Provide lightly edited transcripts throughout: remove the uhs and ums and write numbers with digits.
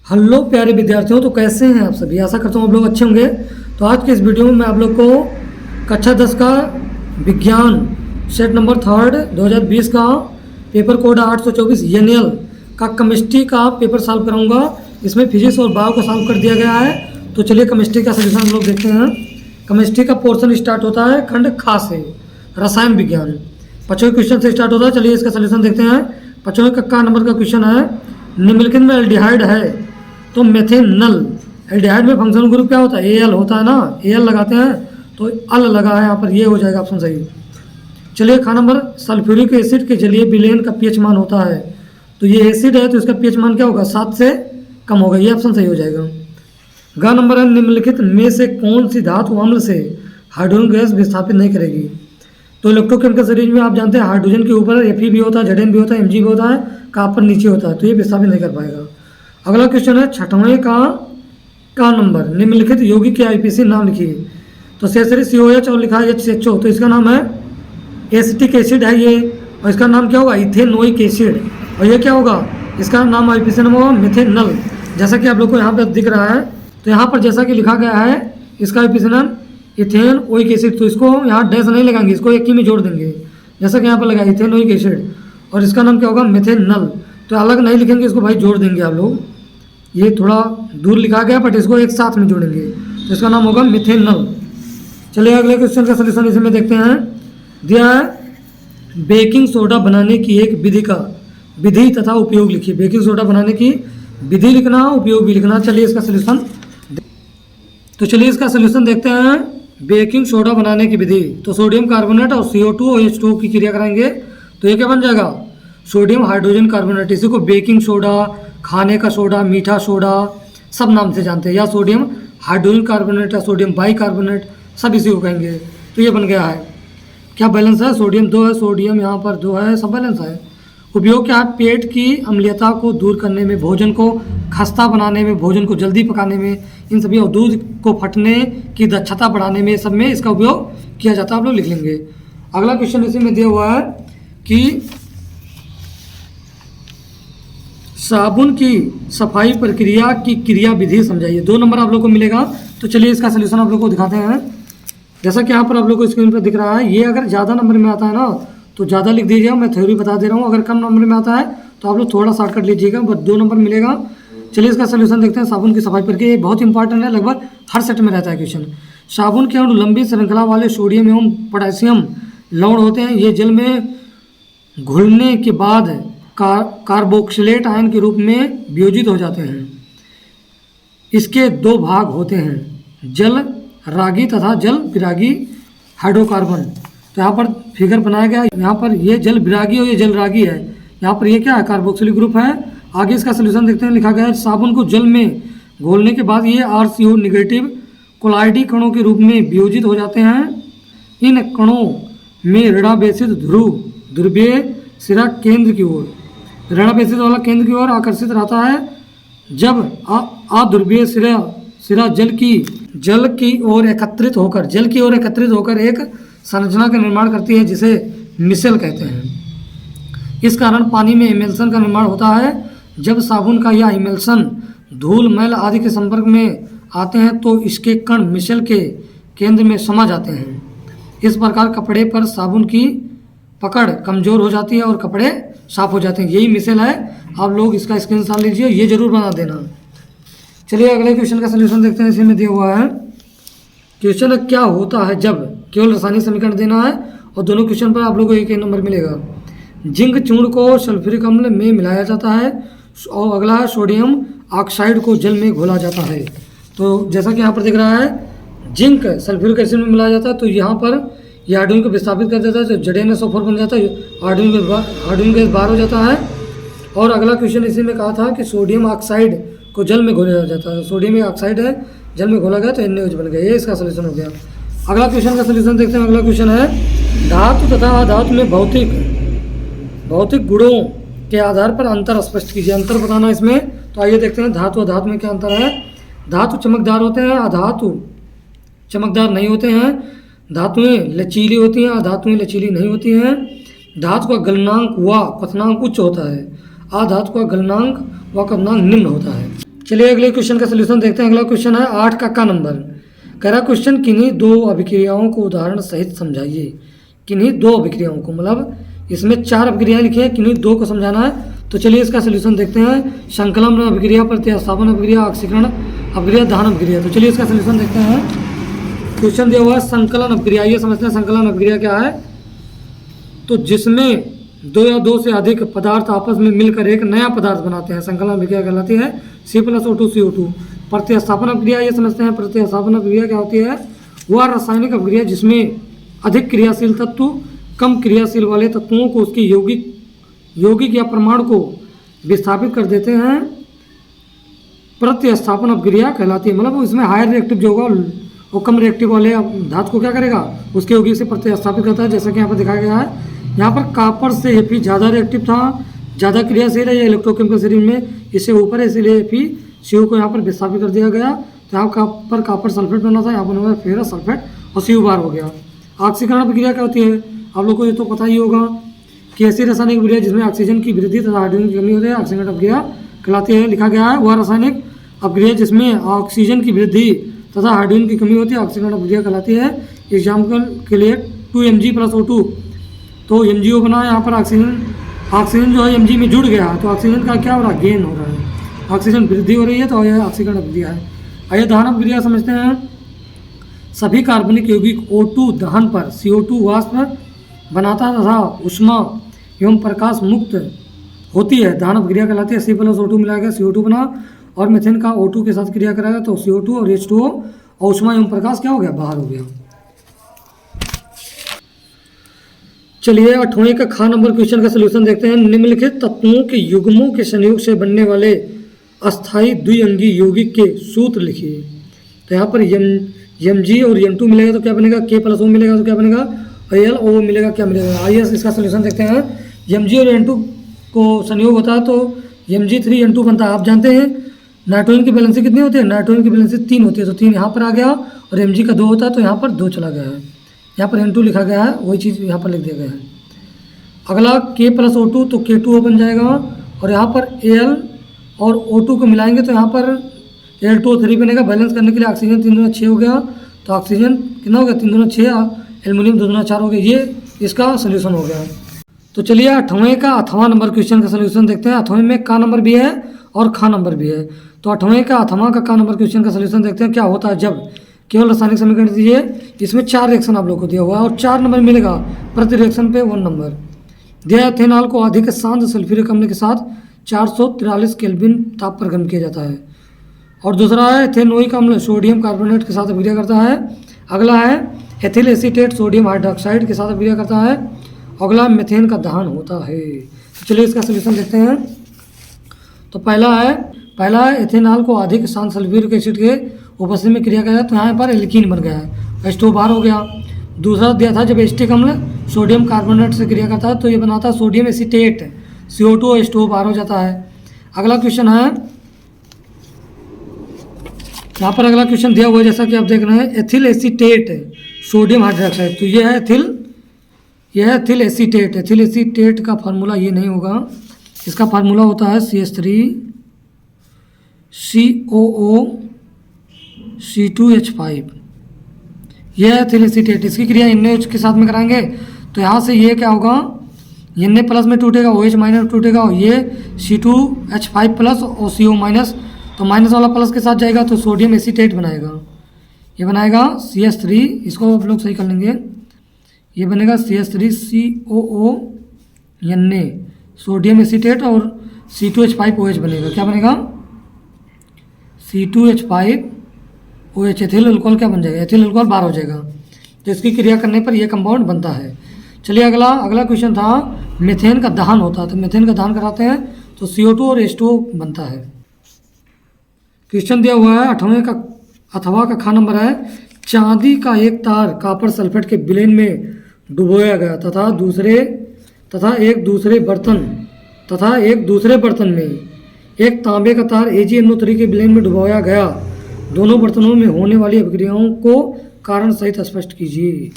Hello प्यारे विद्यार्थियों, तो कैसे हैं आप सभी। आशा करता हूँ आप लोग अच्छे होंगे। तो आज के इस वीडियो में मैं आप लोग को कक्षा 10 का विज्ञान सेट नंबर 3 2020 का पेपर कोड 824 एनएल का केमिस्ट्री का पेपर सॉल्व कराऊंगा। इसमें फिजिक्स और बायो को सॉल्व कर दिया गया है। तो चलिए केमिस्ट्री का सोल्यूशन हम लोग देखते हैं। केमिस्ट्री का पोर्शन स्टार्ट होता है खंड खा से, रसायन विज्ञान। 5वें क्वेश्चन से स्टार्ट होता है। चलिए इसका सोल्यूशन देखते हैं। 5वें का नंबर का क्वेश्चन है, निम्नलिखित में एल्डिहाइड है तो मेथेनल। एल्डिहाइड में फंक्शनल ग्रुप क्या होता है? एल होता है ना, एल लगाते हैं तो अल लगा है यहाँ पर, ये हो जाएगा ऑप्शन सही। चलिए खा नंबर, सल्फ्यूरिक एसिड के जलीय विलयन का पीएच मान होता है। तो ये एसिड है तो इसका पीएच मान क्या होगा? 7 से कम होगा, ये ऑप्शन सही हो जाएगा। ग नंबर है, निम्नलिखित में से कौन सी धातु अम्ल से हाइड्रोजन गैस विस्थापित नहीं करेगी? तो इलेक्ट्रोकेमिकल सीरीज में आप जानते हैं हाइड्रोजन के ऊपर Fe भी होता है, Zn भी होता है, Mg भी होता है, कॉपर नीचे होता है, तो ये विस्थापित नहीं कर पाएगा। अगला क्वेश्चन है 6वें का नंबर, निम्नलिखित यौगिक के आईपीसी नाम लिखिए। तो सेसरी COH और लिखा है HCHO, तो इसका नाम है एसिटिक एसिड है ये, और इसका नाम क्या होगा? Ethanoic acid. और ये क्या होगा? इसका नाम आईपीसी नाम होगा मेथेनल। जैसा कि आप लोग को यहाँ पर दिख रहा है, तो यहाँ पर जैसा कि लिखा गया है इसका आईपीसी नाम इथेनोइक एसिड, तो इसको यहाँ डैश नहीं लगाएंगे, इसको एक ही में जोड़ देंगे, जैसा कि यहाँ पर लगा इथेनोइक एसिड। और इसका नाम क्या होगा? मेथेनल। तो अलग नहीं लिखेंगे, इसको भाई जोड़ देंगे आप लोग। ये थोड़ा दूर लिखा गया बट इसको एक साथ में जोड़ेंगे, तो इसका नाम होगा मेथेनल। चलिए अगले क्वेश्चन का सलूशन इसमें देखते हैं। दिया है बेकिंग सोडा बनाने की एक विधि का विधि तथा उपयोग लिखिए। बेकिंग सोडा बनाने की विधि लिखना, उपयोग भी लिखना। चलिए इसका सलूशन, तो चलिए इसका सलूशन देखते हैं। बेकिंग सोडा बनाने की विधि, तो सोडियम कार्बोनेट और CO2 और H2O की क्रिया कराएंगे, तो ये क्या बन जाएगा? Sodium hydrogen carbonate. इसी को बेकिंग सोडा, खाने का सोडा, मीठा सोडा सब नाम से जानते हैं, या सोडियम हाइड्रोजन कार्बोनेट या सोडियम बाइकार्बोनेट, सब इसी को कहेंगे। तो ये बन गया है। क्या बैलेंस है? सोडियम 2 है, सोडियम यहाँ पर 2 है, सब बैलेंस है। उपयोग क्या है? पेट की अम्लीयता को दूर करने में, भोजन को खस्ता बनाने में, भोजन को जल्दी पकाने में, इन सभी, और दूध को फटने की दक्षता बढ़ाने में, सब में इसका उपयोग किया जाता है। आप लोग लिख लेंगे। अगला क्वेश्चन इसी में दिया हुआ है कि साबुन की सफाई प्रक्रिया की क्रिया विधि समझाइए। 2 नंबर आप लोग को मिलेगा। तो चलिए इसका सलूशन आप लोग को दिखाते हैं। जैसा कि यहाँ पर आप लोग को स्क्रीन पर दिख रहा है, ये अगर ज़्यादा नंबर में आता है ना तो ज़्यादा लिख दीजिएगा, मैं थ्योरी बता दे रहा हूँ। अगर कम नंबर में आता है तो आप लोग थोड़ा शॉर्टकट लीजिएगा, बस 2 नंबर मिलेगा। चलिए इसका सलूशन देखते हैं। साबुन की सफाई प्रक्रिया, ये बहुत इंपॉर्टेंट है, लगभग हर सेट में रहता है क्वेश्चन। साबुन के अणु लंबी श्रृंखला वाले सोडियम एवं पोटेशियम लवण होते हैं। ये जल में घुलने के बाद कार्बोक्सिलेट आयन के रूप में वियोजित हो जाते हैं। इसके 2 भाग होते हैं, जल रागी तथा जल विरागी हाइड्रोकार्बन। तो यहाँ पर फिगर बनाया गया, यहाँ पर ये जल विरागी और ये जल रागी है, यहाँ पर ये क्या है? कार्बोक्सिलिक ग्रुप है। आगे इसका सोल्यूशन देखते हैं। लिखा गया है साबुन को जल में घोलने के बाद ये RCO नेगेटिव कोलाइडी कणों के रूप में वियोजित हो जाते हैं। इन कणों में ऋणावेशित ध्रुवीय सिरा केंद्र की ओर, ऋणावेशित वाला केंद्र की ओर आकर्षित रहता है। जब अध्रुवीय सिरा जल की ओर एकत्रित होकर एक संरचना का निर्माण करती है, जिसे मिसेल कहते हैं। इस कारण पानी में इमल्शन का निर्माण होता है। जब साबुन का यह इमल्शन धूल, मैल आदि के संपर्क में आते हैं तो इसके कण मिसेल के केंद्र में समा जाते हैं। इस प्रकार कपड़े पर साबुन की पकड़ कमज़ोर हो जाती है और कपड़े साफ हो जाते हैं। यही मिसेल है। आप लोग इसका स्क्रीनशॉट लीजिए, ये जरूर बना देना। चलिए अगले क्वेश्चन का सलूशन देखते हैं। इसी में दिया हुआ है क्वेश्चन है, क्या होता है जब, केवल रासायनिक समीकरण देना है और दोनों क्वेश्चन पर आप लोगों को 1 नंबर मिलेगा। जिंक चूर्ण को सल्फ्यूरिक अम्ल में मिलाया जाता है, और अगला है सोडियम ऑक्साइड को जल में घोला जाता है। तो जैसा कि यहाँ पर दिख रहा है, जिंक सल्फ्यूरिक एसिड में मिलाया जाता है, तो यहाँ पर यह हाइड्रोजन को विस्थापित कर देता है, तो ZnSO4 बन जाता है, हाइड्रोजन गैस बाहर हो जाता है। और अगला क्वेश्चन इसी में कहा था कि सोडियम ऑक्साइड को जल में घोला जाता है, सोडियम ऑक्साइड है, जल में घोला गया तो NaOH बन गया। ये इसका सलूशन हो गया। अगला क्वेश्चन का सलूशन देखते हैं। अगला क्वेश्चन है, धातु तथा अधातु में भौतिक गुणों के आधार पर अंतर स्पष्ट कीजिए। अंतर बताना इसमें, तो आइए देखते हैं धातु अधातु में क्या अंतर है। धातु चमकदार होते हैं, अधातु चमकदार नहीं होते हैं। धातुएं लचीली होती हैं, अधातुएं लचीली नहीं होती हैं। धातु का गलनांक व क्वथनांक उच्च होता है, अधातु का गलनांक व क्वथनांक निम्न होता है। चलिए अगले क्वेश्चन का सोल्यूशन देखते हैं। अगला क्वेश्चन है 8 का नंबर। कह रहा क्वेश्चन किन्हीं दो अभिक्रियाओं को उदाहरण सहित समझाइए। किन्हीं दो अभिक्रियाओं को, मतलब इसमें 4 अभिक्रियाएं लिखी है, किन्हीं दो को समझाना है। तो चलिए इसका सोल्यूशन देखते हैं। संकलन अभिक्रिया, प्रतिस्थापन अभिक्रिया, ऑक्सीकरण अभिक्रिया, दहन अभिक्रिया। तो चलिए इसका सोल्यूशन देखते हैं। क्वेश्चन दिया हुआ है संकलन अभिक्रिया। ये समझते हैं संकलन अभिक्रिया क्या है। तो जिसमें 2 या 2 से अधिक पदार्थ आपस में मिलकर एक नया पदार्थ बनाते हैं, संकलन अभिक्रिया कहलाती है। C+O2 CO2। प्रतिस्थापन अभिक्रिया ये समझते हैं। प्रतिस्थापन अभिक्रिया क्या होती है, वह रासायनिक अभिक्रिया जिसमें अधिक क्रियाशील तत्व कम क्रियाशील वाले तत्वों को उसकी यौगिक या परमाणु को विस्थापित कर देते हैं, प्रतिस्थापन अभिक्रिया कहलाती है। मतलब इसमें हायर रिएक्टिव जो होगा वो कम रिएक्टिव वाले धातु को क्या करेगा, उसके यौगिक से प्रतिस्थापित करता है। जैसा कि यहाँ पर दिखाया गया है, यहाँ पर कॉपर से Fe ज़्यादा रिएक्टिव था, ज़्यादा क्रियाशील है ये इलेक्ट्रोकेमिकल शरीर में, इससे ऊपर है, इसलिए FeCO को यहाँ पर विस्थापित कर दिया गया। तो यहाँ पर कॉपर सल्फेट बना था, यहाँ पर बना फेरस सल्फेट और CO बार हो गया। ऑक्सीकरण अभिक्रिया क्या होती है, आप लोग को ये तो पता ही होगा कि ऐसी रासायनिक अभिक्रिया जिसमें ऑक्सीजन की वृद्धि तथा हाइड्रोजन की कमी होती है, ऑक्सीकरण अभिक्रिया कहलाती है। लिखा गया है वह रासायनिक अभिक्रिया जिसमें ऑक्सीजन की वृद्धि तथा हाइड्रोजन की कमी होती है, ऑक्सीकरण अभिक्रिया कहलाती है। एग्जाम्पल के लिए 2Mg+O2, तो MgO बना, यहाँ पर ऑक्सीजन जो है Mg में जुड़ गया, तो ऑक्सीजन का क्या हो रहा है, गेन हो रहा है, ऑक्सीजन वृद्धि हो रही है, तो यह ऑक्सीकरण अभिक्रिया है। आइए दहन अभिक्रिया समझते हैं। सभी कार्बनिक यौगिक O2 दहन पर CO2 वाष्प बनाता तथा ऊष्मा एवं प्रकाश मुक्त होती है, दहन अभिक्रिया कहलाती है। C+O2 मिलाएगा, CO2 बना, और मीथेन का O2 के साथ क्रिया कराएगा तो CO2 और H2O, और ऊष्मा एवं प्रकाश क्या हो गया, बाहर हो गया। चलिए 8वें का ख नंबर क्वेश्चन का सोल्यूशन देखते हैं। निम्नलिखित तत्वों के युग्मों के संयोग से बनने वाले अस्थायी द्विअंगी यौगिक के सूत्र लिखिए। तो यहाँ पर Mg और M2 मिलेगा तो क्या बनेगा, K+O मिलेगा तो क्या बनेगा, AlO मिलेगा, क्या मिलेगा। आइए इसका सोल्यूशन देखते हैं। Mg और N2 को संयोग होता है तो Mg3N2 बनता है। आप जानते हैं नाइट्रोजन की बैलेंसी कितनी होती है, नाइट्रोजन की बैलेंसी 3 होती है, तो 3 यहाँ पर आ गया, और Mg का 2 होता है तो यहाँ पर 2 चला गया है। यहाँ पर N2 लिखा गया है, वही चीज़ यहाँ पर लिख दिया गया है। अगला K+O2 तो K2O बन जाएगा, और यहाँ पर Al और O2 को मिलाएंगे तो यहाँ पर Al2O3 बनेगा। बैलेंस करने के लिए ऑक्सीजन 3 दूना 6 हो गया, तो ऑक्सीजन कितना हो गया, 3 दूना 6, एल्युमिनियम 2 दूना 4 हो गया। ये इसका सोल्यूशन हो गया। तो चलिए 8वें का 8वां नंबर क्वेश्चन का सोल्यूशन देखते हैं। 8वें में का नंबर भी है और ख नंबर भी है। तो 8वें का 8वां का नंबर क्वेश्चन का सोल्यूशन देखते हैं। क्या होता है जब केवल रासायनिक समीकरण दीजिए, इसमें 4 रिएक्शन आप लोग को दिया हुआ है और 4 नंबर मिलेगा, प्रति रिएक्शन पे 1 नंबर दिया। एथेनॉल को अधिक शांत सल्फ्यूरिक अम्ल के साथ 443 केल्विन ताप पर गर्म किया जाता है। और दूसरा है एथेनोइक अम्ल सोडियम कार्बोनेट के साथ अभिक्रिया करता है। अगला है एथिल एसीटेट सोडियम हाइड्रोक्साइड के साथ अभिक्रिया करता है। अगला मीथेन का दहन होता है। तो चलिए इसका सोल्यूशन देखते हैं। तो पहला है एथेनॉल को अधिक शांत सल्फ्यूरिक एसिड के उपस्थिति में क्रिया किया, तो यहाँ पर एल्कीन बन गया है, H2O बाहर हो गया। दूसरा दिया था जब एसिटिक अम्ल सोडियम कार्बोनेट से क्रिया करता है तो ये बनाता है सोडियम एसीटेट, CO2 और H2O बाहर हो जाता है। अगला क्वेश्चन है, यहाँ पर अगला क्वेश्चन दिया हुआ है जैसा कि आप देख रहे हैं, एथिल एसीटेट सोडियम हाइड्रोक्साइड। तो ये है एथिल एसीटेट। एथिल एसीटेट का फार्मूला ये नहीं होगा, इसका फार्मूला होता है CH3COO C2H5। यह है एथिल एसीटेट। इसकी क्रिया NaOH के साथ में कराएंगे तो यहाँ से ये क्या होगा, Na प्लस में टूटेगा, OH माइनस में टूटेगा, और ये C2H5 प्लस और CO माइनस, तो माइनस वाला प्लस के साथ जाएगा तो सोडियम एसीटेट बनाएगा। ये बनाएगा CH3, इसको आप लोग सही कर लेंगे, ये बनेगा CH3COO Na सोडियम एसीटेट और C2H5OH बनेगा। क्या बनेगा, C2H5OH एथिल अल्कोहल क्या बन जाएगा, एथिल अल्कोहल बाहर हो जाएगा। तो इसकी क्रिया करने पर यह कंपाउंड बनता है। चलिए अगला क्वेश्चन था मीथेन का दहन होता है। तो मीथेन का दहन कराते हैं तो CO2 और H2O बनता है। क्वेश्चन दिया हुआ है 8वें का अथवा का ख नंबर है, चांदी का एक तार कॉपर सल्फेट के विलयन में डुबोया गया तथा एक दूसरे बर्तन में एक तांबे का तार AgNO3 के विलयन में डुबोया गया। दोनों बर्तनों में होने वाली अभिक्रियाओं को कारण सहित स्पष्ट कीजिए।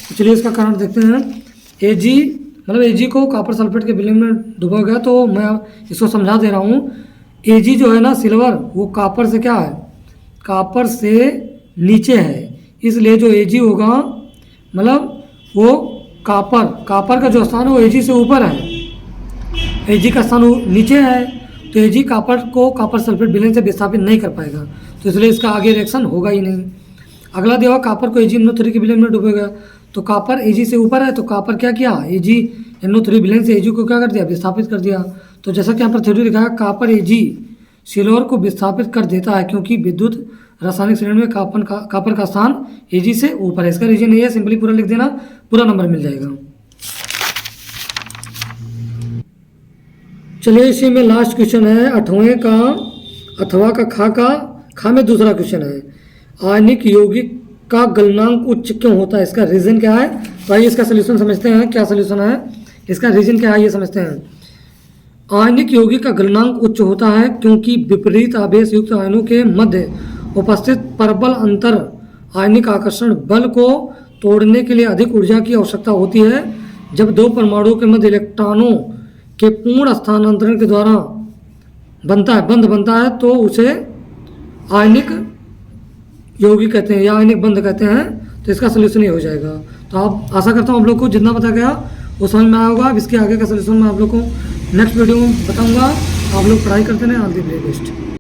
तो चलिए इसका कारण देखते हैं। Ag को कॉपर सल्फेट के विलयन में डुबोया गया, तो मैं इसको समझा दे रहा हूँ। Ag जो है ना सिल्वर, वो कॉपर से क्या है, कॉपर से नीचे है, इसलिए जो Ag होगा मतलब वो कॉपर का जो स्थान है वो Ag से ऊपर है, Ag का स्थान नीचे है, तो Ag कॉपर सल्फेट विलयन से विस्थापित नहीं कर पाएगा, तो इसलिए इसका आगे रिएक्शन होगा ही नहीं। अगला दिया कॉपर को AgNO3 के विलयन में डूबेगा, तो कॉपर Ag से ऊपर है, तो कॉपर क्या किया, AgNO3 विलयन से Ag को क्या कर दिया, विस्थापित कर दिया। तो जैसा कि यहाँ पर थ्योरी लिखा है, कॉपर Ag सिल्वर को विस्थापित कर देता है, क्योंकि विद्युत रासायनिक श्रेणी में कॉपर का स्थान Ag से ऊपर है। इसका रीजन ये है, सिंपली पूरा लिख देना, पूरा नंबर मिल जाएगा। चलिए इसी में लास्ट क्वेश्चन है 8वें का, अथवा का खा में दूसरा क्वेश्चन है, आयनिक यौगिक का गलनांक उच्च क्यों होता है, इसका रीजन क्या है। तो आइए इसका सोल्यूशन समझते हैं, क्या सोल्यूशन है, इसका रीजन क्या है ये समझते हैं। आयनिक यौगिक का गलनांक उच्च होता है क्योंकि विपरीत आवेश युक्त आयनों के मध्य उपस्थित परबल अंतर आयनिक आकर्षण बल को तोड़ने के लिए अधिक ऊर्जा की आवश्यकता होती है। जब दो परमाणुओं के मध्य इलेक्ट्रॉनों के पूर्ण स्थानांतरण के द्वारा बंध बनता है तो उसे आयनिक यौगिक कहते हैं या आयनिक बंध कहते हैं। तो इसका सोल्यूशन ये हो जाएगा। तो आप आशा करता हूँ आप लोग को जितना पता गया वो समझ में आया होगा। अब इसके आगे का सोल्यूशन मैं आप लोग को नेक्स्ट वीडियो में बताऊंगा। आप लोग पढ़ाई करते रहें। All the very best.